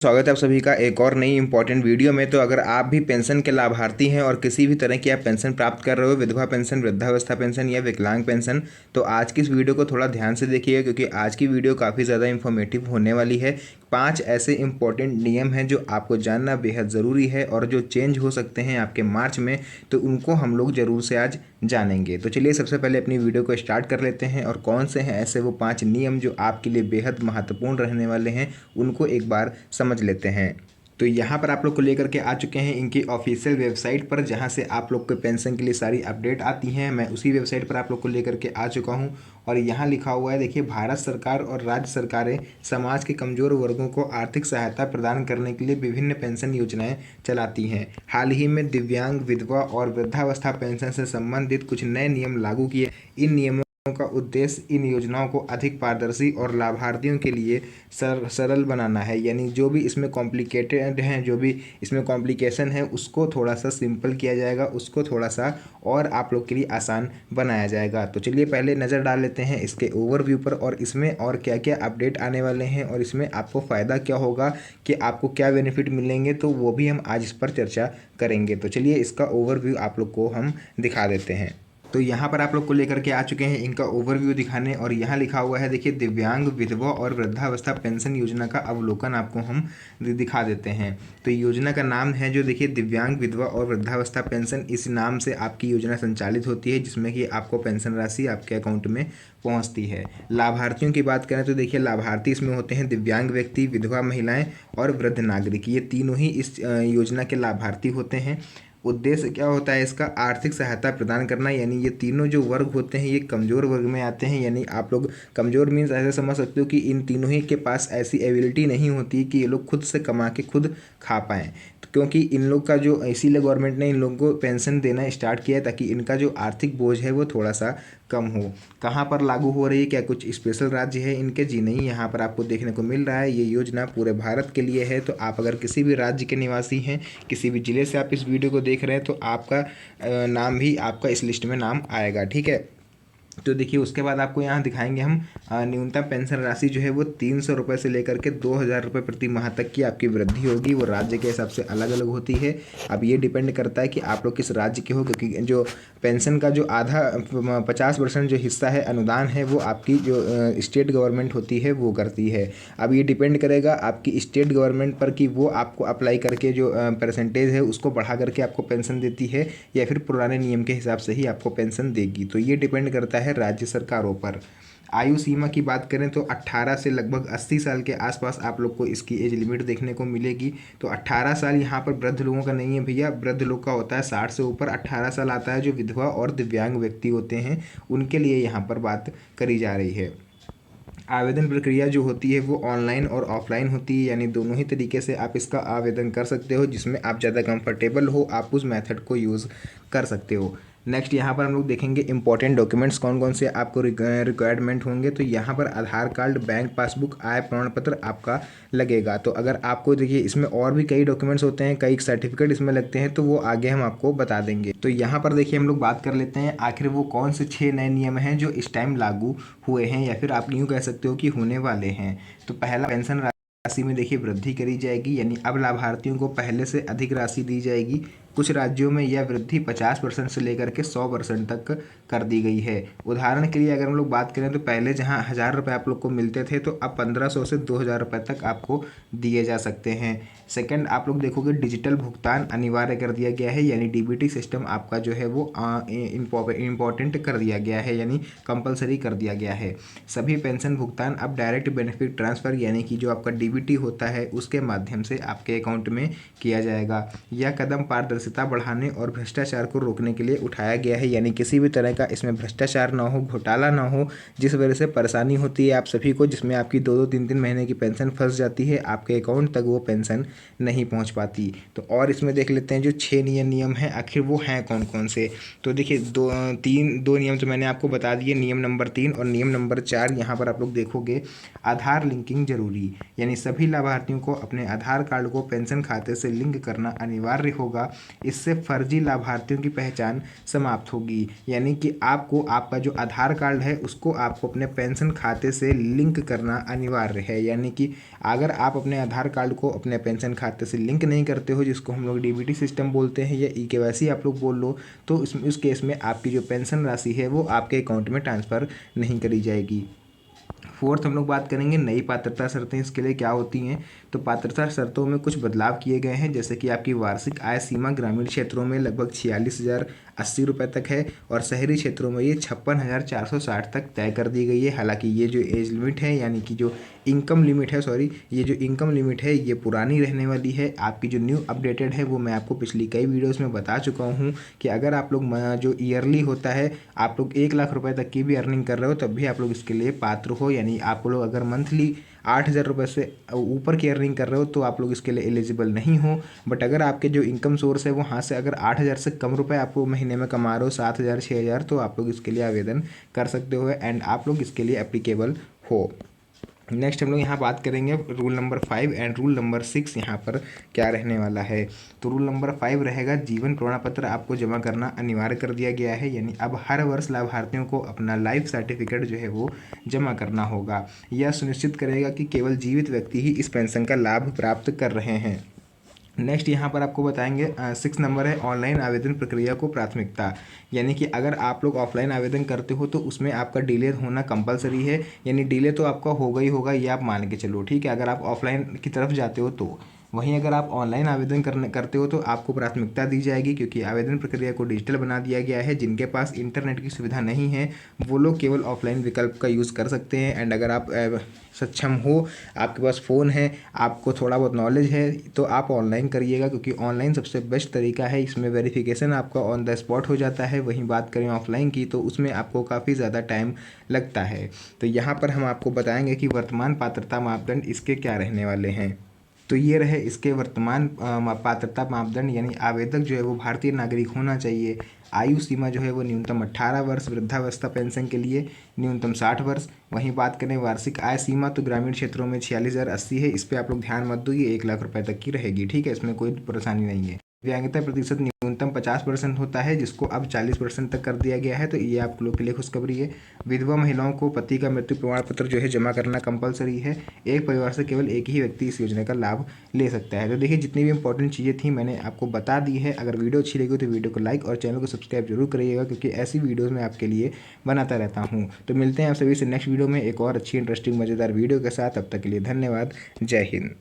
स्वागत है आप सभी का एक और नई इंपॉर्टेंट वीडियो में। तो अगर आप भी पेंशन के लाभार्थी हैं और किसी भी तरह की आप पेंशन प्राप्त कर रहे हो, विधवा पेंशन, वृद्धावस्था पेंशन या विकलांग पेंशन, तो आज की इस वीडियो को थोड़ा ध्यान से देखिएगा क्योंकि आज की वीडियो काफ़ी ज़्यादा इंफॉर्मेटिव होने वाली है। 5 ऐसे इंपॉर्टेंट नियम हैं जो आपको जानना बेहद ज़रूरी है और जो चेंज हो सकते हैं आपके मार्च में, तो उनको हम लोग ज़रूर से आज जानेंगे। तो चलिए सबसे पहले अपनी वीडियो को स्टार्ट कर लेते हैं और कौन से हैं ऐसे वो 5 नियम जो आपके लिए बेहद महत्वपूर्ण रहने वाले हैं, उनको एक बार समझ लेते हैं। तो यहाँ पर आप लोग को लेकर के आ चुके हैं इनकी ऑफिशियल वेबसाइट पर, जहाँ से आप लोग को पेंशन के लिए सारी अपडेट आती हैं। मैं उसी वेबसाइट पर आप लोग को लेकर के आ चुका हूँ और यहाँ लिखा हुआ है, देखिए, भारत सरकार और राज्य सरकारें समाज के कमज़ोर वर्गों को आर्थिक सहायता प्रदान करने के लिए विभिन्न पेंशन योजनाएं चलाती हैं। हाल ही में दिव्यांग, विधवा और वृद्धावस्था पेंशन से संबंधित कुछ नए नियम लागू किए। इन नियमों का उद्देश्य इन योजनाओं को अधिक पारदर्शी और लाभार्थियों के लिए सरल बनाना है। यानी जो भी इसमें कॉम्प्लिकेटेड हैं, जो भी इसमें कॉम्प्लिकेशन है, उसको थोड़ा सा सिंपल किया जाएगा, उसको थोड़ा सा और आप लोग के लिए आसान बनाया जाएगा। तो चलिए पहले नज़र डाल लेते हैं इसके ओवरव्यू पर और इसमें और क्या क्या अपडेट आने वाले हैं और इसमें आपको फ़ायदा क्या होगा, कि आपको क्या बेनिफिट मिलेंगे, तो वो भी हम आज इस पर चर्चा करेंगे। तो चलिए इसका ओवरव्यू आप लोग को हम दिखा देते हैं। तो यहाँ पर आप लोग को लेकर के आ चुके हैं इनका ओवरव्यू दिखाने और यहाँ लिखा हुआ है, देखिए, दिव्यांग, विधवा और वृद्धावस्था पेंशन योजना का अवलोकन आपको हम दिखा देते हैं। तो योजना का नाम है जो, देखिए, दिव्यांग, विधवा और वृद्धावस्था पेंशन। इस नाम से आपकी योजना संचालित होती है जिसमें कि आपको पेंशन राशि आपके अकाउंट में पहुंचती है। लाभार्थियों की बात करें तो देखिए, लाभार्थी इसमें होते हैं दिव्यांग व्यक्ति, विधवा महिलाएं और वृद्ध नागरिक। ये तीनों ही इस योजना के लाभार्थी होते हैं। उद्देश्य क्या होता है इसका? आर्थिक सहायता प्रदान करना। यानी ये तीनों जो वर्ग होते हैं ये कमज़ोर वर्ग में आते हैं। यानी आप लोग कमज़ोर मीन्स ऐसे समझ सकते हो कि इन तीनों ही के पास ऐसी एबिलिटी नहीं होती कि ये लोग खुद से कमा के खुद खा पाएँ। तो क्योंकि इन लोग का जो, इसीलिए गवर्नमेंट ने इन लोगों को पेंशन देना स्टार्ट किया है ताकि इनका जो आर्थिक बोझ है वो थोड़ा सा कम हो। कहाँ पर लागू हो रही है? क्या कुछ स्पेशल राज्य है इनके? जी नहीं, यहाँ पर आपको देखने को मिल रहा है ये योजना पूरे भारत के लिए है। तो आप अगर किसी भी राज्य के निवासी हैं, किसी भी ज़िले से आप इस वीडियो को देख रहे हैं, तो आपका नाम भी आपका इस लिस्ट में नाम आएगा, ठीक है। तो देखिए उसके बाद आपको यहाँ दिखाएंगे हम न्यूनतम पेंशन राशि जो है वो 300 रुपये से लेकर के 2000 रुपये प्रति माह तक की आपकी वृद्धि होगी। वो राज्य के हिसाब से अलग अलग होती है। अब ये डिपेंड करता है कि आप लोग किस राज्य के हो, क्योंकि जो पेंशन का जो आधा 50% जो हिस्सा है अनुदान है, वो आपकी जो स्टेट गवर्नमेंट होती है वो करती है। अब ये डिपेंड करेगा आपकी स्टेट गवर्नमेंट पर कि वो आपको अप्लाई करके जो परसेंटेज है उसको बढ़ा करके आपको पेंशन देती है या फिर पुराने नियम के हिसाब से ही आपको पेंशन देगी। तो ये डिपेंड करता है राज्य सरकारों पर। आयु सीमा की बात करें तो 18 से लगभग 80 साल के आसपास आप लोग को इसकी एज लिमिट देखने को मिलेगी। तो 18 साल यहाँ पर वृद्ध लोगों का नहीं है भैया, वृद्ध लोग का होता है 60 से ऊपर। 18 साल आता है जो विधवा और दिव्यांग व्यक्ति होते हैं, उनके लिए यहाँ पर बात करी जा रही है। आवेदन प्रक्रिया जो होती है वो ऑनलाइन और ऑफलाइन होती है, यानी दोनों ही तरीके से आप इसका आवेदन कर सकते हो। जिसमें आप ज़्यादा कंफर्टेबल हो आप उस मेथड को यूज़ कर सकते हो। नेक्स्ट यहाँ पर हम लोग देखेंगे इंपॉर्टेंट डॉक्यूमेंट्स कौन कौन से आपको रिक्वायरमेंट होंगे। तो यहाँ पर आधार कार्ड, बैंक पासबुक, आय प्रमाण पत्र आपका लगेगा। तो अगर आपको, देखिए, इसमें और भी कई डॉक्यूमेंट्स होते हैं, कई सर्टिफिकेट इसमें लगते हैं, तो वो आगे हम आपको बता देंगे। तो यहाँ पर देखिए हम लोग बात कर लेते हैं आखिर वो कौन से 6 नए नियम हैं जो इस टाइम लागू हुए हैं या फिर आप यूँ कह सकते हो कि होने वाले हैं। तो पहला, पेंशन राशि में देखिए वृद्धि करी जाएगी। यानी अब लाभार्थियों को पहले से अधिक राशि दी जाएगी। कुछ राज्यों में यह वृद्धि 50% से लेकर के 100% तक कर दी गई है। उदाहरण के लिए अगर हम लोग बात करें तो पहले जहां 1000 रुपये आप लोग को मिलते थे, तो अब 1500 से 2000 रुपये तक आपको दिए जा सकते हैं। सेकंड, आप लोग देखोगे डिजिटल भुगतान अनिवार्य कर दिया गया है। यानी डीबीटी सिस्टम आपका जो है वो इम्पॉर्टेंट कर दिया गया है, यानी कंपलसरी कर दिया गया है। सभी पेंशन भुगतान अब डायरेक्ट बेनिफिट ट्रांसफ़र, यानी कि जो आपका डीबीटी होता है उसके माध्यम से आपके अकाउंट में किया जाएगा। यह कदम पारदर्शिता बढ़ाने और भ्रष्टाचार को रोकने के लिए उठाया गया है। यानी किसी भी तरह का इसमें भ्रष्टाचार ना हो, घोटाला ना हो, जिस वजह से परेशानी होती है आप सभी को, जिसमें आपकी 2-2 3-3 महीने की पेंशन फंस जाती है, आपके अकाउंट तक वो पेंशन नहीं पहुंच पाती। तो और इसमें देख लेते हैं जो 6 नियम हैं आखिर वो हैं कौन कौन से। तो देखिए दो नियम तो मैंने आपको बता दिए, नियम नंबर 3 और नियम नंबर 4। यहाँ पर आप लोग देखोगे आधार लिंकिंग जरूरी, यानी सभी लाभार्थियों को अपने आधार कार्ड को पेंशन खाते से लिंक करना अनिवार्य होगा। इससे फर्जी लाभार्थियों की पहचान समाप्त होगी। यानी कि आपको आपका जो आधार कार्ड है उसको आपको अपने पेंशन खाते से लिंक करना अनिवार्य है। यानी कि अगर आप अपने आधार कार्ड को अपने पेंशन खाते से लिंक नहीं करते हो, जिसको हम लोग डीबीटी सिस्टम बोलते हैं या ई-केवाईसी आप लोग बोल लो, तो उस केस में आपकी जो पेंशन राशि है वो आपके अकाउंट में ट्रांसफ़र नहीं करी जाएगी। फोर्थ हम लोग बात करेंगे नई पात्रता शर्तें इसके लिए क्या होती हैं। तो पात्रता शर्तों में कुछ बदलाव किए गए हैं, जैसे कि आपकी वार्षिक आय सीमा ग्रामीण क्षेत्रों में लगभग 46,080 रुपये तक है और शहरी क्षेत्रों में ये 56,460 तक तय कर दी गई है। हालांकि ये जो एज लिमिट है, यानी कि जो इनकम लिमिट है, ये जो इनकम लिमिट है ये पुरानी रहने वाली है। आपकी जो न्यू अपडेटेड है वो मैं आपको पिछली कई वीडियोस में बता चुका हूँ कि अगर आप लोग जो ईयरली होता है, आप लोग 1,00,000 रुपये तक की भी अर्निंग कर रहे हो तब भी आप लोग इसके लिए पात्र हो। यानी आप लोग अगर मंथली 8,000 रुपये से ऊपर की अर्निंग कर रहे हो तो आप लोग इसके लिए एलिजिबल नहीं हो। बट अगर आपके जो इनकम सोर्स है वो हाँ से अगर 8,000 से कम रुपए आपको महीने में कमा रहे हो, 7,000 6,000, तो आप लोग इसके लिए आवेदन कर सकते हो एंड आप लोग इसके लिए एप्लीकेबल हो। नेक्स्ट हम लोग यहाँ बात करेंगे rule number 5 and rule number 6 यहाँ पर क्या रहने वाला है। तो रूल नंबर 5 रहेगा जीवन प्रमाण पत्र आपको जमा करना अनिवार्य कर दिया गया है। यानी अब हर वर्ष लाभार्थियों को अपना लाइफ सर्टिफिकेट जो है वो जमा करना होगा। यह सुनिश्चित करेगा कि केवल जीवित व्यक्ति ही इस पेंशन का लाभ प्राप्त कर रहे हैं। नेक्स्ट यहाँ पर आपको बताएंगे 6 नंबर है ऑनलाइन आवेदन प्रक्रिया को प्राथमिकता। यानी कि अगर आप लोग ऑफलाइन आवेदन करते हो तो उसमें आपका डिले होना कंपलसरी है। यानी डिले तो आपका होगा ही होगा, ये आप मान के चलो, ठीक है, अगर आप ऑफलाइन की तरफ जाते हो तो। वहीं अगर आप ऑनलाइन आवेदन करते हो तो आपको प्राथमिकता दी जाएगी, क्योंकि आवेदन प्रक्रिया को डिजिटल बना दिया गया है। जिनके पास इंटरनेट की सुविधा नहीं है वो लोग केवल ऑफलाइन विकल्प का यूज़ कर सकते हैं। एंड अगर आप सक्षम हो, आपके पास फ़ोन है, आपको थोड़ा बहुत नॉलेज है, तो आप ऑनलाइन करिएगा, क्योंकि ऑनलाइन सबसे बेस्ट तरीका है। इसमें वेरिफिकेशन आपका ऑन द स्पॉट हो जाता है। वहीं बात करें ऑफलाइन की तो उसमें आपको काफ़ी ज़्यादा टाइम लगता है। तो यहाँ पर हम आपको बताएंगे कि वर्तमान पात्रता मापदंड इसके क्या रहने वाले हैं। तो ये रहे इसके वर्तमान पात्रता मापदंड। यानी आवेदक जो है वो भारतीय नागरिक होना चाहिए। आयु सीमा जो है वो न्यूनतम 18 वर्ष, वृद्धावस्था पेंशन के लिए न्यूनतम 60 वर्ष। वहीं बात करें वार्षिक आय सीमा तो ग्रामीण क्षेत्रों में 46,080 है। इस पर आप लोग ध्यान मत दो, ये 1,00,000 रुपये तक की रहेगी, ठीक है, इसमें कोई परेशानी नहीं है। दिव्यांगता प्रतिशत न्यूनतम 50% होता है, जिसको अब 40% तक कर दिया गया है, तो ये आप लोग के लिए खुशखबरी है। विधवा महिलाओं को पति का मृत्यु प्रमाण पत्र जो है जमा करना कंपलसरी है। एक परिवार से केवल एक ही व्यक्ति इस योजना का लाभ ले सकता है। तो देखिए जितनी भी इंपॉर्टेंट चीज़ें थी मैंने आपको बता दी है। अगर वीडियो अच्छी लगी तो वीडियो को लाइक और चैनल को सब्सक्राइब जरूर करिएगा, क्योंकि ऐसी वीडियोज़ मैं आपके लिए बनाता रहता हूँ। तो मिलते हैं आप सभी से नेक्स्ट वीडियो में एक और अच्छी इंटरेस्टिंग मज़ेदार वीडियो के साथ। तब तक के लिए धन्यवाद। जय हिंद।